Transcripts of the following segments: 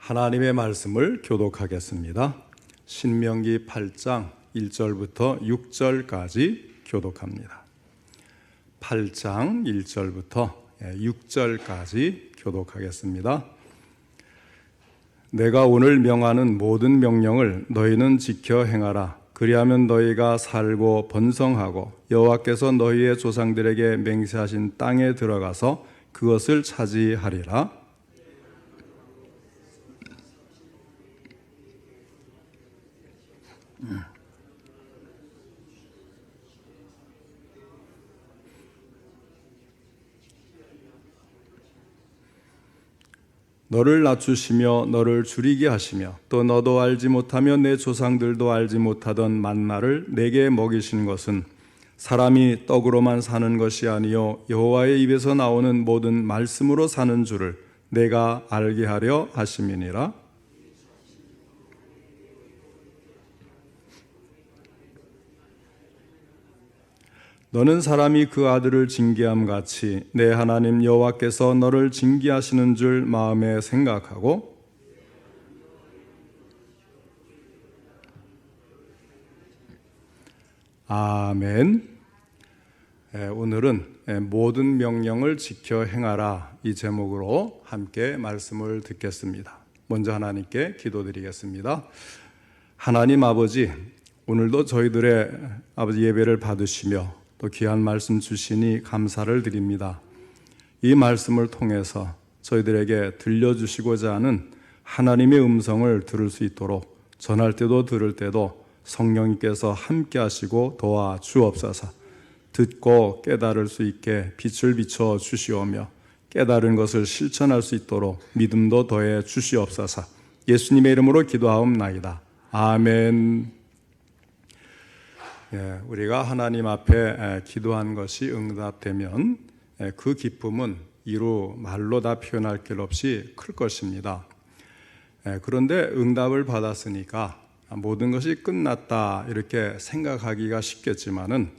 하나님의 말씀을 교독하겠습니다. 신명기 8장 1절부터 6절까지 교독합니다. 8장 1절부터 6절까지 교독하겠습니다. 내가 오늘 명하는 모든 명령을 너희는 지켜 행하라. 그리하면 너희가 살고 번성하고 여호와께서 너희의 조상들에게 맹세하신 땅에 들어가서 그것을 차지하리라. 너를 낮추시며 너를 줄이게 하시며 또 너도 알지 못하며 내 조상들도 알지 못하던 만나를 내게 먹이신 것은 사람이 떡으로만 사는 것이 아니요 여호와의 입에서 나오는 모든 말씀으로 사는 줄을 내가 알게 하려 하심이니라. 너는 사람이 그 아들을 징계함 같이 내 하나님 여호와께서 너를 징계하시는 줄 마음에 생각하고 아멘. 오늘은 모든 명령을 지켜 행하라 이 제목으로 함께 말씀을 듣겠습니다. 먼저 하나님께 기도드리겠습니다. 하나님 아버지, 오늘도 저희들의 아버지 예배를 받으시며 또 귀한 말씀 주시니 감사를 드립니다. 이 말씀을 통해서 저희들에게 들려주시고자 하는 하나님의 음성을 들을 수 있도록 전할 때도 들을 때도 성령님께서 함께 하시고 도와 주옵소서. 듣고 깨달을 수 있게 빛을 비춰 주시오며 깨달은 것을 실천할 수 있도록 믿음도 더해 주시옵소서. 예수님의 이름으로 기도하옵나이다. 아멘. 우리가 하나님 앞에 기도한 것이 응답되면 그 기쁨은 이루 말로 다 표현할 길 없이 클 것입니다. 그런데 응답을 받았으니까 모든 것이 끝났다 이렇게 생각하기가 쉽겠지만은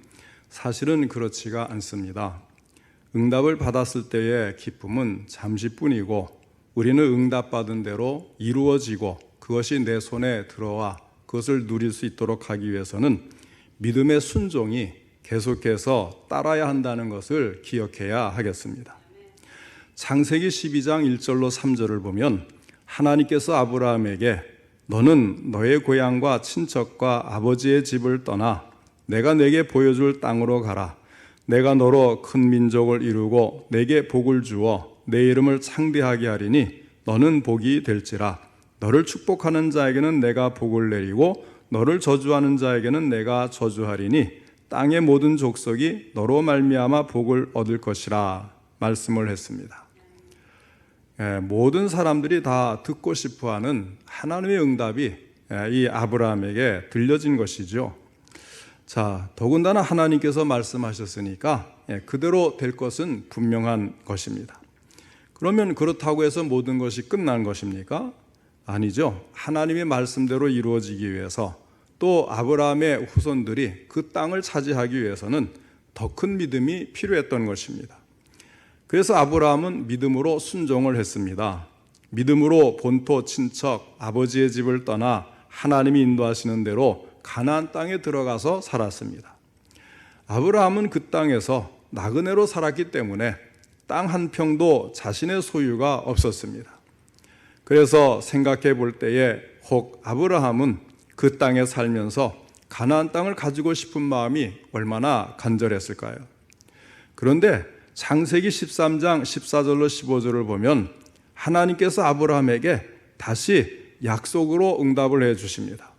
사실은 그렇지가 않습니다. 응답을 받았을 때의 기쁨은 잠시뿐이고 우리는 응답받은 대로 이루어지고 그것이 내 손에 들어와 그것을 누릴 수 있도록 하기 위해서는 믿음의 순종이 계속해서 따라야 한다는 것을 기억해야 하겠습니다. 창세기 12장 1절로 3절을 보면 하나님께서 아브라함에게 너는 너의 고향과 친척과 아버지의 집을 떠나 내가 내게 보여줄 땅으로 가라. 내가 너로 큰 민족을 이루고 내게 복을 주어 내 이름을 창대하게 하리니 너는 복이 될지라. 너를 축복하는 자에게는 내가 복을 내리고 너를 저주하는 자에게는 내가 저주하리니 땅의 모든 족속이 너로 말미암아 복을 얻을 것이라 말씀을 했습니다. 모든 사람들이 다 듣고 싶어하는 하나님의 응답이 이 아브라함에게 들려진 것이죠. 자, 더군다나 하나님께서 말씀하셨으니까 그대로 될 것은 분명한 것입니다. 그러면 그렇다고 해서 모든 것이 끝난 것입니까? 아니죠. 하나님의 말씀대로 이루어지기 위해서 또 아브라함의 후손들이 그 땅을 차지하기 위해서는 더 큰 믿음이 필요했던 것입니다. 그래서 아브라함은 믿음으로 순종을 했습니다. 믿음으로 본토 친척 아버지의 집을 떠나 하나님이 인도하시는 대로 가나안 땅에 들어가서 살았습니다. 아브라함은 그 땅에서 나그네로 살았기 때문에 땅 한 평도 자신의 소유가 없었습니다. 그래서 생각해 볼 때에 혹 아브라함은 그 땅에 살면서 가나안 땅을 가지고 싶은 마음이 얼마나 간절했을까요? 그런데 창세기 13장 14절로 15절을 보면 하나님께서 아브라함에게 다시 약속으로 응답을 해 주십니다.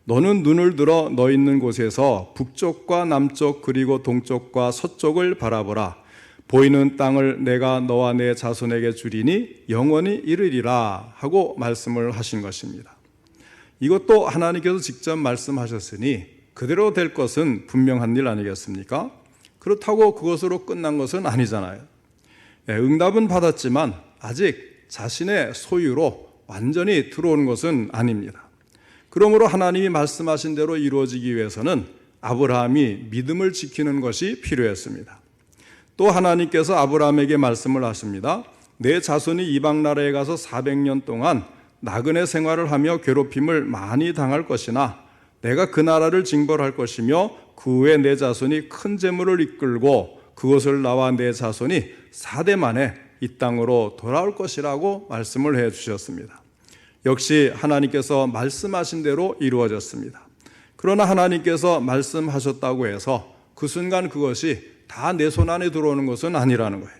너는 눈을 들어 너 있는 곳에서 북쪽과 남쪽 그리고 동쪽과 서쪽을 바라보라. 보이는 땅을 내가 너와 내 자손에게 주리니 영원히 이르리라 하고 말씀을 하신 것입니다. 이것도 하나님께서 직접 말씀하셨으니 그대로 될 것은 분명한 일 아니겠습니까? 그렇다고 그것으로 끝난 것은 아니잖아요. 응답은 받았지만 아직 자신의 소유로 완전히 들어온 것은 아닙니다. 그러므로 하나님이 말씀하신 대로 이루어지기 위해서는 아브라함이 믿음을 지키는 것이 필요했습니다. 또 하나님께서 아브라함에게 말씀을 하십니다. 내 자손이 이방 나라에 가서 400년 동안 나그네 생활을 하며 괴롭힘을 많이 당할 것이나 내가 그 나라를 징벌할 것이며 그 후에 내 자손이 큰 재물을 이끌고 그것을 나와 내 자손이 4대 만에 이 땅으로 돌아올 것이라고 말씀을 해 주셨습니다. 역시 하나님께서 말씀하신 대로 이루어졌습니다. 그러나 하나님께서 말씀하셨다고 해서 그 순간 그것이 다 내 손 안에 들어오는 것은 아니라는 거예요.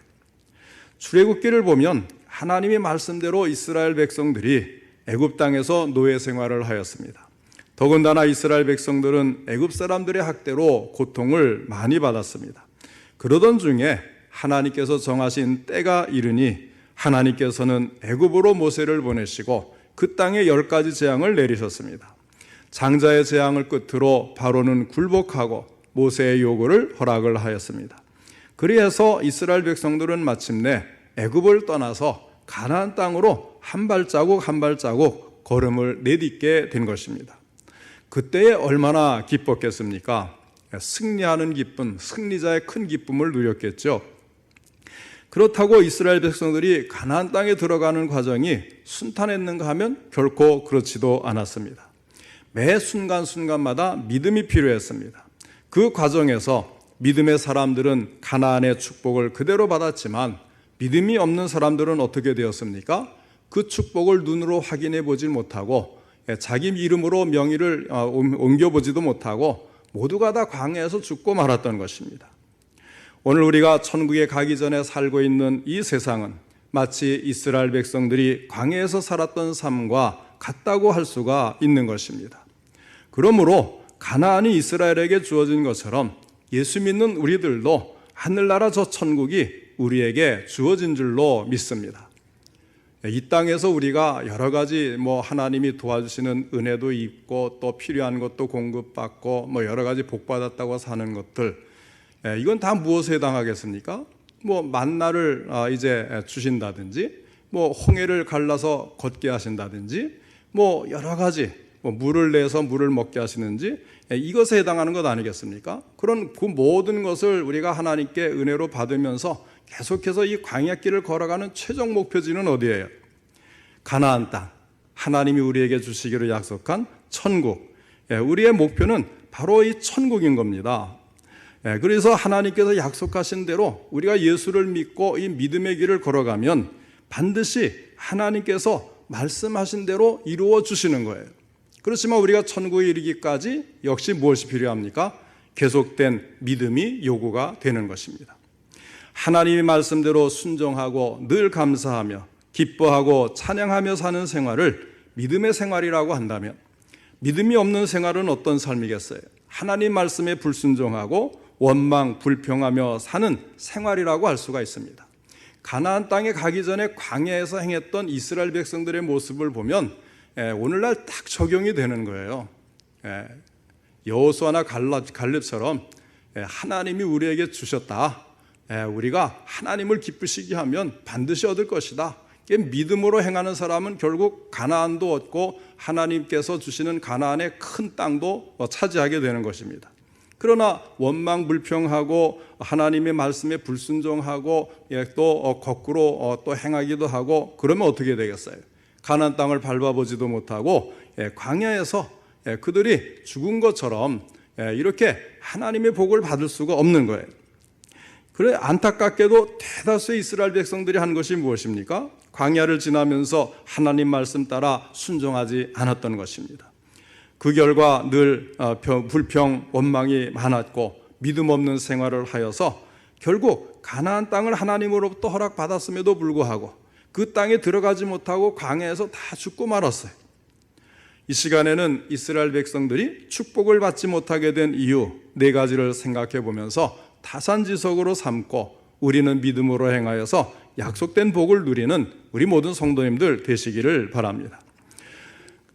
출애굽기를 보면 하나님의 말씀대로 이스라엘 백성들이 애굽 땅에서 노예 생활을 하였습니다. 더군다나 이스라엘 백성들은 애굽 사람들의 학대로 고통을 많이 받았습니다. 그러던 중에 하나님께서 정하신 때가 이르니 하나님께서는 애굽으로 모세를 보내시고 그 땅에 10가지 재앙을 내리셨습니다. 장자의 재앙을 끝으로 바로는 굴복하고 모세의 요구를 허락을 하였습니다. 그리해서 이스라엘 백성들은 마침내 애굽을 떠나서 가나안 땅으로 한 발자국 한 발자국 걸음을 내딛게 된 것입니다. 그때에 얼마나 기뻤겠습니까? 승리하는 기쁨, 승리자의 큰 기쁨을 누렸겠죠. 그렇다고 이스라엘 백성들이 가나안 땅에 들어가는 과정이 순탄했는가 하면 결코 그렇지도 않았습니다. 매 순간순간마다 믿음이 필요했습니다. 그 과정에서 믿음의 사람들은 가나안의 축복을 그대로 받았지만 믿음이 없는 사람들은 어떻게 되었습니까? 그 축복을 눈으로 확인해 보지 못하고 자기 이름으로 명의를 옮겨보지도 못하고 모두가 다 광야에서 죽고 말았던 것입니다. 오늘 우리가 천국에 가기 전에 살고 있는 이 세상은 마치 이스라엘 백성들이 광야에서 살았던 삶과 같다고 할 수가 있는 것입니다. 그러므로 가나안이 이스라엘에게 주어진 것처럼 예수 믿는 우리들도 하늘나라 저 천국이 우리에게 주어진 줄로 믿습니다. 이 땅에서 우리가 여러 가지 하나님이 도와주시는 은혜도 있고 또 필요한 것도 공급받고 여러 가지 복받았다고 사는 것들, 이건 다 무엇에 해당하겠습니까? 만나를 이제 주신다든지 홍해를 갈라서 걷게 하신다든지 여러 가지 물을 내서 물을 먹게 하시는지 이것에 해당하는 것 아니겠습니까? 그런 그 모든 것을 우리가 하나님께 은혜로 받으면서 계속해서 이 광야길을 걸어가는 최종 목표지는 어디예요? 가나안 땅, 하나님이 우리에게 주시기로 약속한 천국. 우리의 목표는 바로 이 천국인 겁니다. 그래서 하나님께서 약속하신 대로 우리가 예수를 믿고 이 믿음의 길을 걸어가면 반드시 하나님께서 말씀하신 대로 이루어 주시는 거예요. 그렇지만 우리가 천국에 이르기까지 역시 무엇이 필요합니까? 계속된 믿음이 요구가 되는 것입니다. 하나님의 말씀대로 순종하고 늘 감사하며 기뻐하고 찬양하며 사는 생활을 믿음의 생활이라고 한다면 믿음이 없는 생활은 어떤 삶이겠어요? 하나님 말씀에 불순종하고 원망, 불평하며 사는 생활이라고 할 수가 있습니다. 가나안 땅에 가기 전에 광야에서 행했던 이스라엘 백성들의 모습을 보면 오늘날 딱 적용이 되는 거예요. 여호수아나 갈렙처럼 하나님이 우리에게 주셨다. 우리가 하나님을 기쁘시게 하면 반드시 얻을 것이다. 믿음으로 행하는 사람은 결국 가나안도 얻고 하나님께서 주시는 가나안의 큰 땅도 차지하게 되는 것입니다. 그러나 원망 불평하고 하나님의 말씀에 불순종하고 또 거꾸로 또 행하기도 하고 그러면 어떻게 되겠어요? 가나안 땅을 밟아보지도 못하고 광야에서 그들이 죽은 것처럼 이렇게 하나님의 복을 받을 수가 없는 거예요. 그래 안타깝게도 대다수의 이스라엘 백성들이 한 것이 무엇입니까? 광야를 지나면서 하나님 말씀 따라 순종하지 않았던 것입니다. 그 결과 늘 불평, 원망이 많았고 믿음 없는 생활을 하여서 결국 가나안 땅을 하나님으로부터 허락받았음에도 불구하고 그 땅에 들어가지 못하고 광야에서 다 죽고 말았어요. 이 시간에는 이스라엘 백성들이 축복을 받지 못하게 된 이유 4가지를 생각해 보면서 타산지석으로 삼고 우리는 믿음으로 행하여서 약속된 복을 누리는 우리 모든 성도님들 되시기를 바랍니다.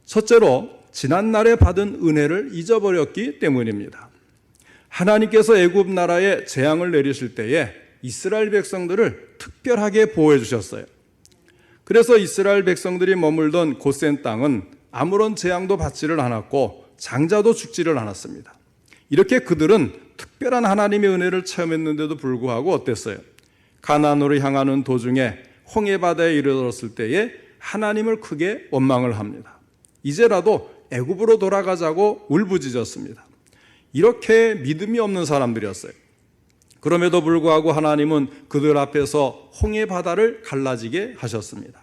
첫째로 지난날에 받은 은혜를 잊어버렸기 때문입니다. 하나님께서 애굽 나라에 재앙을 내리실 때에 이스라엘 백성들을 특별하게 보호해 주셨어요. 그래서 이스라엘 백성들이 머물던 고센 땅은 아무런 재앙도 받지를 않았고 장자도 죽지를 않았습니다. 이렇게 그들은 특별한 하나님의 은혜를 체험했는데도 불구하고 어땠어요? 가나안으로 향하는 도중에 홍해 바다에 이르렀을 때에 하나님을 크게 원망을 합니다. 이제라도 애굽으로 돌아가자고 울부짖었습니다. 이렇게 믿음이 없는 사람들이었어요. 그럼에도 불구하고 하나님은 그들 앞에서 홍해 바다를 갈라지게 하셨습니다.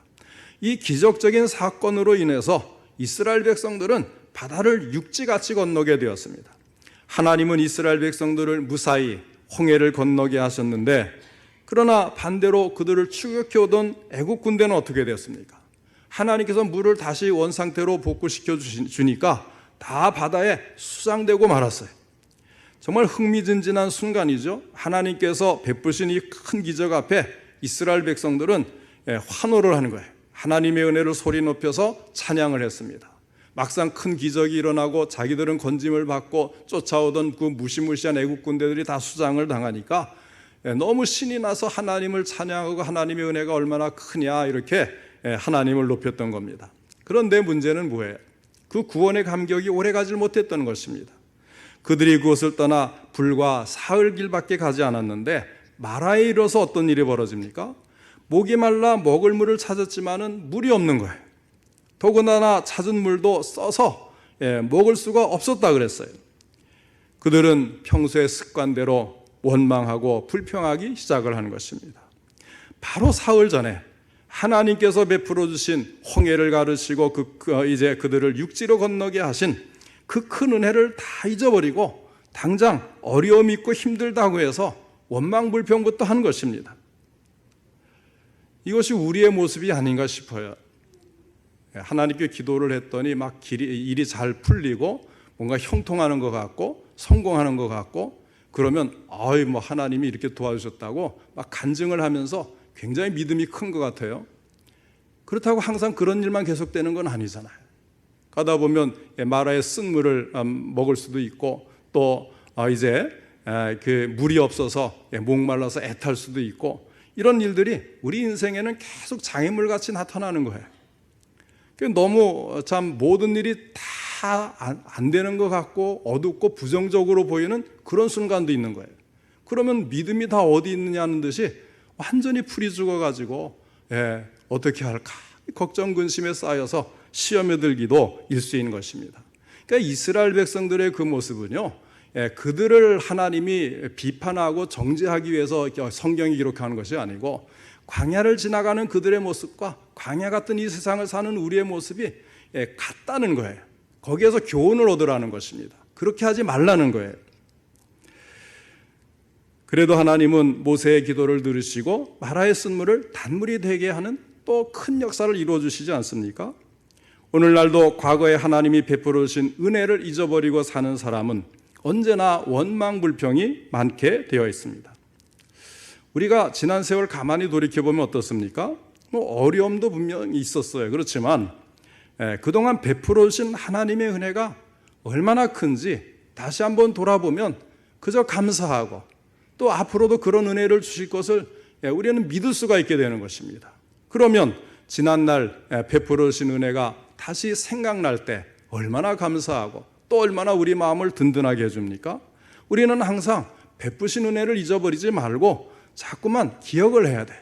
이 기적적인 사건으로 인해서 이스라엘 백성들은 바다를 육지같이 건너게 되었습니다. 하나님은 이스라엘 백성들을 무사히 홍해를 건너게 하셨는데, 그러나 반대로 그들을 추격해 오던 애국 군대는 어떻게 되었습니까? 하나님께서 물을 다시 원상태로 복구시켜 주니까 다 바다에 수장되고 말았어요. 정말 흥미진진한 순간이죠. 하나님께서 베푸신 이 큰 기적 앞에 이스라엘 백성들은 환호를 하는 거예요. 하나님의 은혜를 소리 높여서 찬양을 했습니다. 막상 큰 기적이 일어나고 자기들은 건짐을 받고 쫓아오던 그 무시무시한 애국 군대들이 다 수장을 당하니까 너무 신이 나서 하나님을 찬양하고 하나님의 은혜가 얼마나 크냐 이렇게 하나님을 높였던 겁니다. 그런데 문제는 뭐예요? 그 구원의 감격이 오래가지 못했던 것입니다. 그들이 그곳을 떠나 불과 사흘 길밖에 가지 않았는데 마라에 이르러서 어떤 일이 벌어집니까? 목이 말라 먹을 물을 찾았지만은 물이 없는 거예요. 더군다나 찾은 물도 써서 먹을 수가 없었다 그랬어요. 그들은 평소의 습관대로 원망하고 불평하기 시작을 하는 것입니다. 바로 사흘 전에 하나님께서 베풀어 주신 홍해를 가르시고 이제 그들을 육지로 건너게 하신 그 큰 은혜를 다 잊어버리고 당장 어려움 있고 힘들다고 해서 원망 불평부터 한 것입니다. 이것이 우리의 모습이 아닌가 싶어요. 하나님께 기도를 했더니 막 일이 잘 풀리고 뭔가 형통하는 것 같고 성공하는 것 같고 그러면 뭐 하나님이 이렇게 도와주셨다고 막 간증을 하면서 굉장히 믿음이 큰 것 같아요. 그렇다고 항상 그런 일만 계속되는 건 아니잖아요. 가다 보면 마라의 쓴 물을 먹을 수도 있고 또 이제 그 물이 없어서 목말라서 애탈 수도 있고 이런 일들이 우리 인생에는 계속 장애물 같이 나타나는 거예요. 너무 참 모든 일이 다 안 되는 것 같고 어둡고 부정적으로 보이는 그런 순간도 있는 거예요. 그러면 믿음이 다 어디 있느냐는 듯이 완전히 풀이 죽어가지고 어떻게 할까 걱정 근심에 쌓여서 시험에 들기도 일수인 것입니다. 그러니까 이스라엘 백성들의 그 모습은요, 그들을 하나님이 비판하고 정죄하기 위해서 성경이 기록하는 것이 아니고 광야를 지나가는 그들의 모습과 광야 같은 이 세상을 사는 우리의 모습이 같다는 거예요. 거기에서 교훈을 얻으라는 것입니다. 그렇게 하지 말라는 거예요. 그래도 하나님은 모세의 기도를 들으시고 마라의 쓴물을 단물이 되게 하는 또 큰 역사를 이루어 주시지 않습니까? 오늘날도 과거에 하나님이 베풀어 주신 은혜를 잊어버리고 사는 사람은 언제나 원망 불평이 많게 되어 있습니다. 우리가 지난 세월 가만히 돌이켜보면 어떻습니까? 어려움도 분명히 있었어요. 그렇지만 그동안 베풀어 주신 하나님의 은혜가 얼마나 큰지 다시 한번 돌아보면 그저 감사하고 또 앞으로도 그런 은혜를 주실 것을 우리는 믿을 수가 있게 되는 것입니다. 그러면 지난날 베풀어 주신 은혜가 다시 생각날 때 얼마나 감사하고 또 얼마나 우리 마음을 든든하게 해줍니까? 우리는 항상 베푸신 은혜를 잊어버리지 말고 자꾸만 기억을 해야 돼.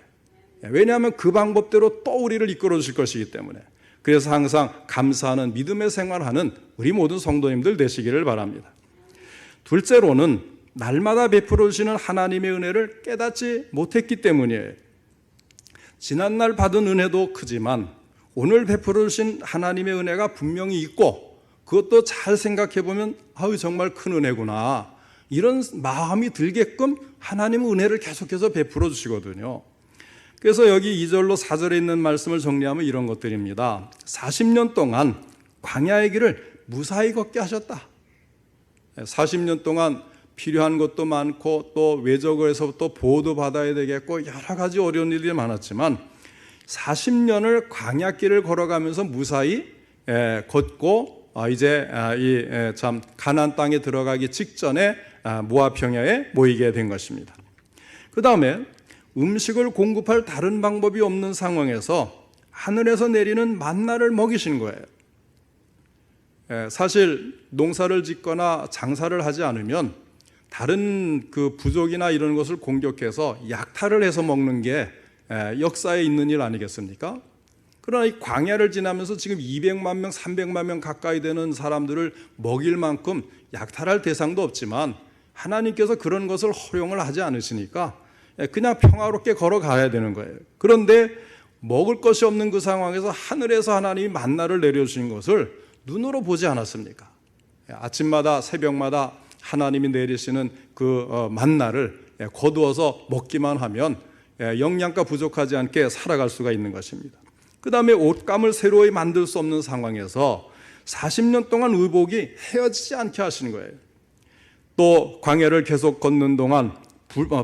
왜냐하면 그 방법대로 또 우리를 이끌어 주실 것이기 때문에. 그래서 항상 감사하는 믿음의 생활하는 우리 모든 성도님들 되시기를 바랍니다. 둘째로는 날마다 베풀어 주시는 하나님의 은혜를 깨닫지 못했기 때문이에요. 지난날 받은 은혜도 크지만 오늘 베풀어 주신 하나님의 은혜가 분명히 있고 그것도 잘 생각해 보면 정말 큰 은혜구나 이런 마음이 들게끔 하나님은 은혜를 계속해서 베풀어 주시거든요. 그래서 여기 2절로 4절에 있는 말씀을 정리하면 이런 것들입니다. 40년 동안 광야의 길을 무사히 걷게 하셨다. 40년 동안 필요한 것도 많고 또 외적에서 또 보호도 받아야 되겠고 여러 가지 어려운 일들이 많았지만 40년을 광야길을 걸어가면서 무사히 걷고 이제 참 가나안 땅에 들어가기 직전에 모압 평야에 모이게 된 것입니다. 그 다음에 음식을 공급할 다른 방법이 없는 상황에서 하늘에서 내리는 만나를 먹이신 거예요. 사실 농사를 짓거나 장사를 하지 않으면 다른 그 부족이나 이런 것을 공격해서 약탈을 해서 먹는 게 역사에 있는 일 아니겠습니까? 그러나 이 광야를 지나면서 지금 200만 명, 300만 명 가까이 되는 사람들을 먹일 만큼 약탈할 대상도 없지만 하나님께서 그런 것을 허용을 하지 않으시니까 그냥 평화롭게 걸어가야 되는 거예요. 그런데 먹을 것이 없는 그 상황에서 하늘에서 하나님이 만나를 내려주신 것을 눈으로 보지 않았습니까? 아침마다 새벽마다 하나님이 내리시는 그 만나를 거두어서 먹기만 하면 영양가 부족하지 않게 살아갈 수가 있는 것입니다. 그 다음에 옷감을 새로이 만들 수 없는 상황에서 40년 동안 의복이 헤어지지 않게 하시는 거예요. 또 광야를 계속 걷는 동안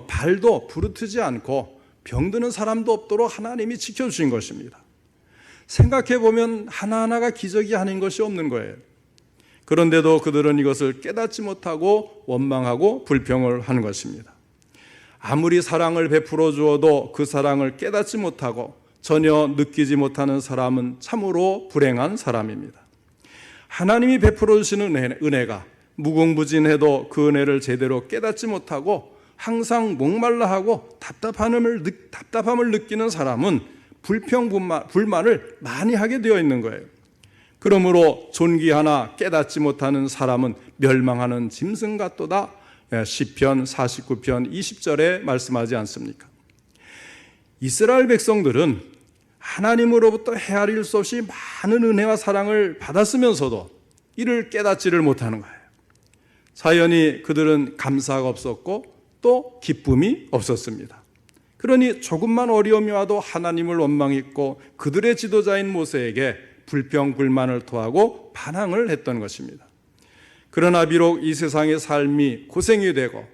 발도 부르트지 않고 병드는 사람도 없도록 하나님이 지켜주신 것입니다. 생각해 보면 하나하나가 기적이 아닌 것이 없는 거예요. 그런데도 그들은 이것을 깨닫지 못하고 원망하고 불평을 하는 것입니다. 아무리 사랑을 베풀어 주어도 그 사랑을 깨닫지 못하고 전혀 느끼지 못하는 사람은 참으로 불행한 사람입니다. 하나님이 베풀어 주시는 은혜가 무궁무진해도 그 은혜를 제대로 깨닫지 못하고 항상 목말라 하고 답답함을 느끼는 사람은 불만을 많이 하게 되어 있는 거예요. 그러므로 존귀하나 깨닫지 못하는 사람은 멸망하는 짐승 같도다. 시편 49편 20절에 말씀하지 않습니까? 이스라엘 백성들은 하나님으로부터 헤아릴 수 없이 많은 은혜와 사랑을 받았으면서도 이를 깨닫지를 못하는 거예요. 자연히 그들은 감사가 없었고 또 기쁨이 없었습니다. 그러니 조금만 어려움이 와도 하나님을 원망했고 그들의 지도자인 모세에게 불평 불만을 토하고 반항을 했던 것입니다. 그러나 비록 이 세상의 삶이 고생이 되고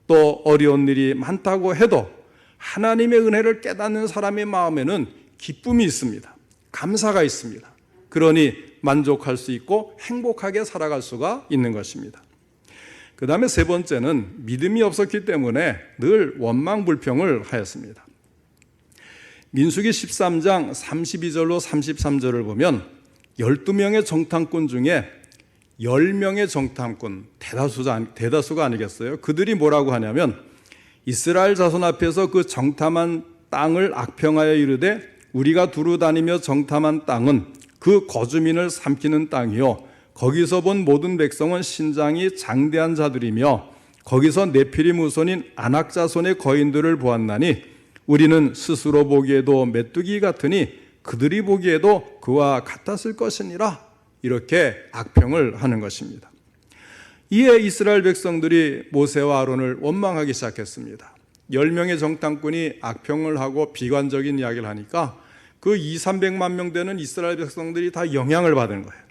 또 어려운 일이 많다고 해도 하나님의 은혜를 깨닫는 사람의 마음에는 기쁨이 있습니다. 감사가 있습니다. 그러니 만족할 수 있고 행복하게 살아갈 수가 있는 것입니다. 그 다음에 세 번째는 믿음이 없었기 때문에 늘 원망불평을 하였습니다. 민수기 13장 32절로 33절을 보면 12명의 정탐꾼 중에 10명의 정탐꾼, 대다수가 아니겠어요? 그들이 뭐라고 하냐면 이스라엘 자손 앞에서 그 정탐한 땅을 악평하여 이르되 우리가 두루 다니며 정탐한 땅은 그 거주민을 삼키는 땅이요 거기서 본 모든 백성은 신장이 장대한 자들이며 거기서 네피림 후손인 아낙 자손의 거인들을 보았나니 우리는 스스로 보기에도 메뚜기 같으니 그들이 보기에도 그와 같았을 것이니라. 이렇게 악평을 하는 것입니다. 이에 이스라엘 백성들이 모세와 아론을 원망하기 시작했습니다. 10명의 정탐꾼이 악평을 하고 비관적인 이야기를 하니까 그 200~300만 명 되는 이스라엘 백성들이 다 영향을 받은 거예요.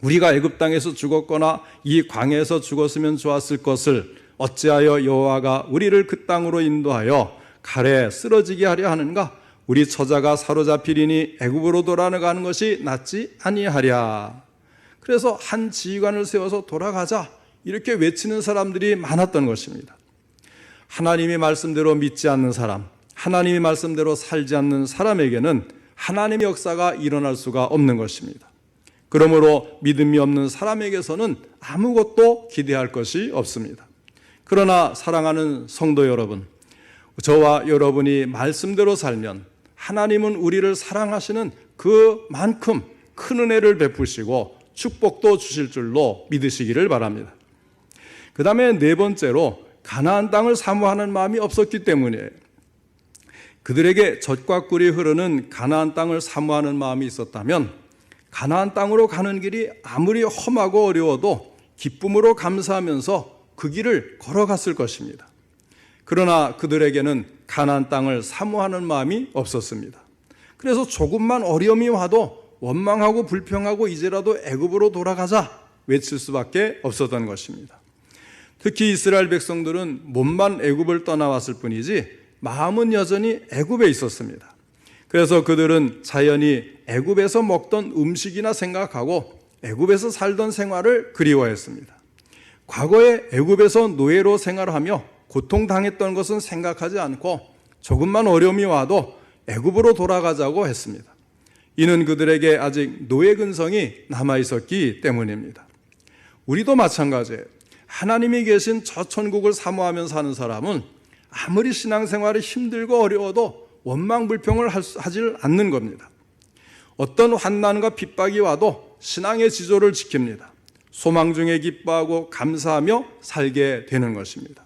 우리가 애굽 땅에서 죽었거나 이 광야에서 죽었으면 좋았을 것을 어찌하여 여호와가 우리를 그 땅으로 인도하여 칼에 쓰러지게 하려 하는가? 우리 처자가 사로잡히리니 애굽으로 돌아가는 것이 낫지 아니하랴. 그래서 한 지휘관을 세워서 돌아가자 이렇게 외치는 사람들이 많았던 것입니다. 하나님의 말씀대로 믿지 않는 사람, 하나님의 말씀대로 살지 않는 사람에게는 하나님의 역사가 일어날 수가 없는 것입니다. 그러므로 믿음이 없는 사람에게서는 아무것도 기대할 것이 없습니다. 그러나 사랑하는 성도 여러분, 저와 여러분이 말씀대로 살면 하나님은 우리를 사랑하시는 그만큼 큰 은혜를 베푸시고 축복도 주실 줄로 믿으시기를 바랍니다. 그 다음에 네 번째로 가나안 땅을 사모하는 마음이 없었기 때문이에요. 그들에게 젖과 꿀이 흐르는 가나안 땅을 사모하는 마음이 있었다면 가나안 땅으로 가는 길이 아무리 험하고 어려워도 기쁨으로 감사하면서 그 길을 걸어갔을 것입니다. 그러나 그들에게는 가나안 땅을 사모하는 마음이 없었습니다. 그래서 조금만 어려움이 와도 원망하고 불평하고 이제라도 애굽으로 돌아가자 외칠 수밖에 없었던 것입니다. 특히 이스라엘 백성들은 몸만 애굽을 떠나왔을 뿐이지 마음은 여전히 애굽에 있었습니다. 그래서 그들은 자연히 애굽에서 먹던 음식이나 생각하고 애굽에서 살던 생활을 그리워했습니다. 과거에 애굽에서 노예로 생활하며 고통당했던 것은 생각하지 않고 조금만 어려움이 와도 애굽으로 돌아가자고 했습니다. 이는 그들에게 아직 노예 근성이 남아있었기 때문입니다. 우리도 마찬가지예요. 하나님이 계신 저 천국을 사모하며 사는 사람은 아무리 신앙생활이 힘들고 어려워도 원망불평을 하질 않는 겁니다. 어떤 환난과 핍박이 와도 신앙의 지조를 지킵니다. 소망 중에 기뻐하고 감사하며 살게 되는 것입니다.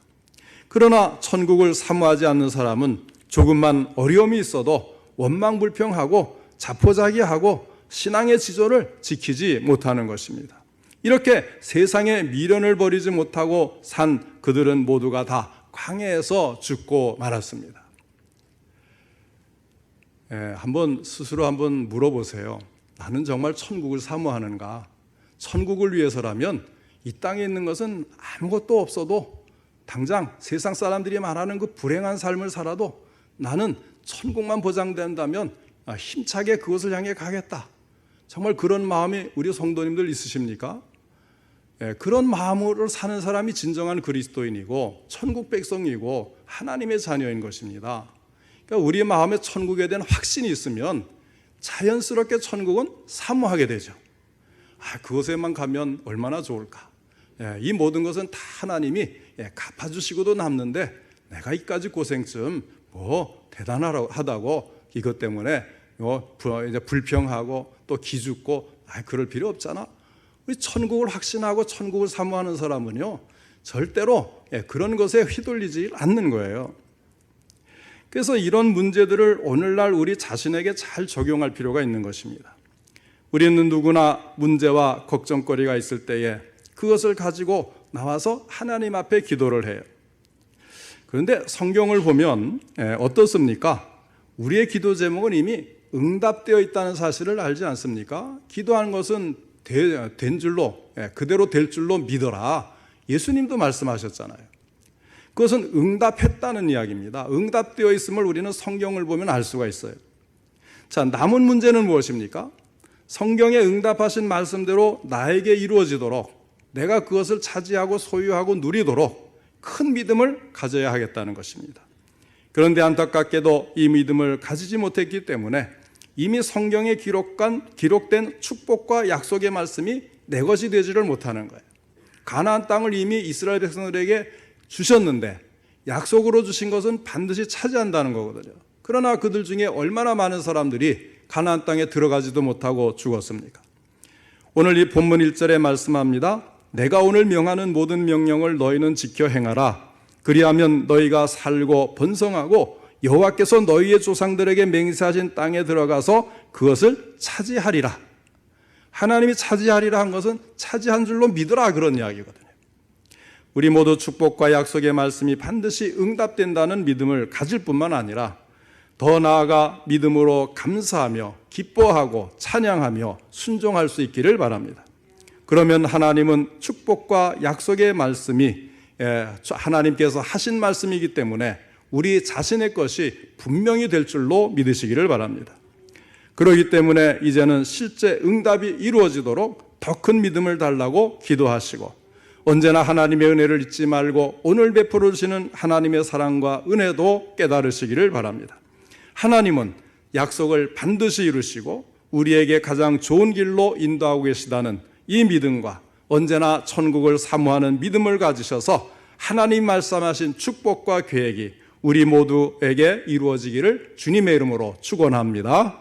그러나 천국을 사모하지 않는 사람은 조금만 어려움이 있어도 원망불평하고 자포자기하고 신앙의 지조를 지키지 못하는 것입니다. 이렇게 세상에 미련을 버리지 못하고 산 그들은 모두가 다 광야에서 죽고 말았습니다. 한번 스스로 한번 물어보세요. 나는 정말 천국을 사모하는가? 천국을 위해서라면 이 땅에 있는 것은 아무것도 없어도 당장 세상 사람들이 말하는 그 불행한 삶을 살아도 나는 천국만 보장된다면 힘차게 그것을 향해 가겠다. 정말 그런 마음이 우리 성도님들 있으십니까? 그런 마음으로 사는 사람이 진정한 그리스도인이고 천국 백성이고 하나님의 자녀인 것입니다. 그러니까 우리 마음에 천국에 대한 확신이 있으면 자연스럽게 천국은 사모하게 되죠. 그곳에만 가면 얼마나 좋을까. 이 모든 것은 다 하나님이 갚아주시고도 남는데 내가 이까지 고생쯤 뭐 대단하다고 이것 때문에 이제 불평하고 또 기죽고 그럴 필요 없잖아. 우리 천국을 확신하고 천국을 사모하는 사람은요 절대로 그런 것에 휘둘리지 않는 거예요. 그래서 이런 문제들을 오늘날 우리 자신에게 잘 적용할 필요가 있는 것입니다. 우리는 누구나 문제와 걱정거리가 있을 때에 그것을 가지고 나와서 하나님 앞에 기도를 해요. 그런데 성경을 보면 어떻습니까? 우리의 기도 제목은 이미 응답되어 있다는 사실을 알지 않습니까? 기도하는 것은 된 줄로, 그대로 될 줄로 믿어라. 예수님도 말씀하셨잖아요. 그것은 응답했다는 이야기입니다. 응답되어 있음을 우리는 성경을 보면 알 수가 있어요. 자, 남은 문제는 무엇입니까? 성경에 응답하신 말씀대로 나에게 이루어지도록 내가 그것을 차지하고 소유하고 누리도록 큰 믿음을 가져야 하겠다는 것입니다. 그런데 안타깝게도 이 믿음을 가지지 못했기 때문에 이미 성경에 기록된 축복과 약속의 말씀이 내 것이 되지를 못하는 거예요. 가나안 땅을 이미 이스라엘 백성들에게 주셨는데 약속으로 주신 것은 반드시 차지한다는 거거든요. 그러나 그들 중에 얼마나 많은 사람들이 가나안 땅에 들어가지도 못하고 죽었습니까? 오늘 이 본문 1절에 말씀합니다. 내가 오늘 명하는 모든 명령을 너희는 지켜 행하라. 그리하면 너희가 살고 번성하고 여호와께서 너희의 조상들에게 맹세하신 땅에 들어가서 그것을 차지하리라. 하나님이 차지하리라 한 것은 차지한 줄로 믿으라 그런 이야기거든요. 우리 모두 축복과 약속의 말씀이 반드시 응답된다는 믿음을 가질 뿐만 아니라 더 나아가 믿음으로 감사하며 기뻐하고 찬양하며 순종할 수 있기를 바랍니다. 그러면 하나님은 축복과 약속의 말씀이 하나님께서 하신 말씀이기 때문에 우리 자신의 것이 분명히 될 줄로 믿으시기를 바랍니다. 그렇기 때문에 이제는 실제 응답이 이루어지도록 더 큰 믿음을 달라고 기도하시고 언제나 하나님의 은혜를 잊지 말고 오늘 베풀어 주시는 하나님의 사랑과 은혜도 깨달으시기를 바랍니다. 하나님은 약속을 반드시 이루시고 우리에게 가장 좋은 길로 인도하고 계시다는 이 믿음과 언제나 천국을 사모하는 믿음을 가지셔서 하나님 말씀하신 축복과 계획이 우리 모두에게 이루어지기를 주님의 이름으로 축원합니다.